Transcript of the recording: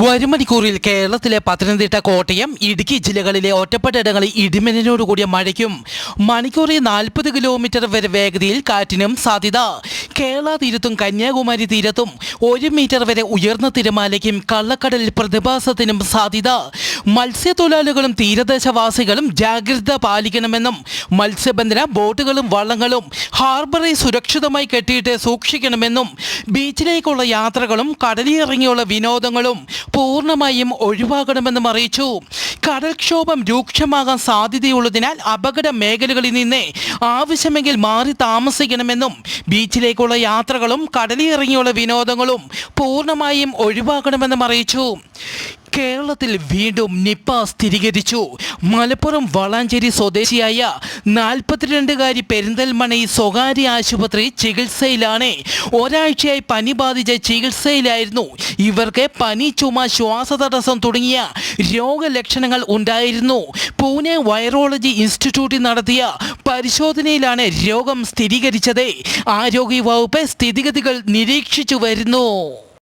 വരും മണിക്കൂറിൽ കേരളത്തിലെ പത്തനംതിട്ട, കോട്ടയം, ഇടുക്കി ജില്ലകളിലെ ഒറ്റപ്പെട്ടയിടങ്ങളിൽ ഇടിമിന്നലോടുകൂടിയ മഴയ്ക്കും മണിക്കൂറിൽ 40 കിലോമീറ്റർ വരെ വേഗതയിൽ കാറ്റിനും സാധ്യത. കേരള തീരത്തും കന്യാകുമാരി തീരത്തും 1 മീറ്റർ വരെ ഉയർന്ന തിരമാലയ്ക്കും കള്ളക്കടൽ പ്രതിഭാസത്തിനും സാധ്യത. മത്സ്യത്തൊഴിലാളികളും തീരദേശവാസികളും ജാഗ്രത പാലിക്കണമെന്നും മത്സ്യബന്ധന ബോട്ടുകളും വള്ളങ്ങളും ഹാർബറിൽ സുരക്ഷിതമായി കെട്ടിയിട്ട് സൂക്ഷിക്കണമെന്നും ബീച്ചിലേക്കുള്ള യാത്രകളും കടലിറങ്ങിയുള്ള വിനോദങ്ങളും പൂർണ്ണമായും ഒഴിവാക്കണമെന്നും അറിയിച്ചു. കടൽക്ഷോഭം രൂക്ഷമാകാൻ സാധ്യതയുള്ളതിനാൽ അപകട മേഖലകളിൽ നിന്ന് ആവശ്യമെങ്കിൽ മാറി താമസിക്കണമെന്നും ബീച്ചിലേക്കുള്ള യാത്രകളും കടലിറങ്ങിയുള്ള വിനോദങ്ങളും പൂർണ്ണമായും ഒഴിവാക്കണമെന്നും അറിയിച്ചു. കേരളത്തിൽ വീണ്ടും നിപ്പ സ്ഥിരീകരിച്ചു. മലപ്പുറം വളാഞ്ചേരി സ്വദേശിയായ 42-കാരി പെരിന്തൽമണ്ണയിൽ സ്വകാര്യ ആശുപത്രി ചികിത്സയിലാണ്. ഒരാഴ്ചയായി പനി ബാധിച്ച ചികിത്സയിലായിരുന്നു. ഇവർക്ക് പനി, ചുമ, ശ്വാസതടസ്സം തുടങ്ങിയ രോഗലക്ഷണങ്ങൾ ഉണ്ടായിരുന്നു. പൂനെ വൈറോളജി ഇൻസ്റ്റിറ്റ്യൂട്ടിൽ നടത്തിയ പരിശോധനയിലാണ് രോഗം സ്ഥിരീകരിച്ചത്. ആരോഗ്യ വകുപ്പ് സ്ഥിതിഗതികൾ നിരീക്ഷിച്ചു വരുന്നു.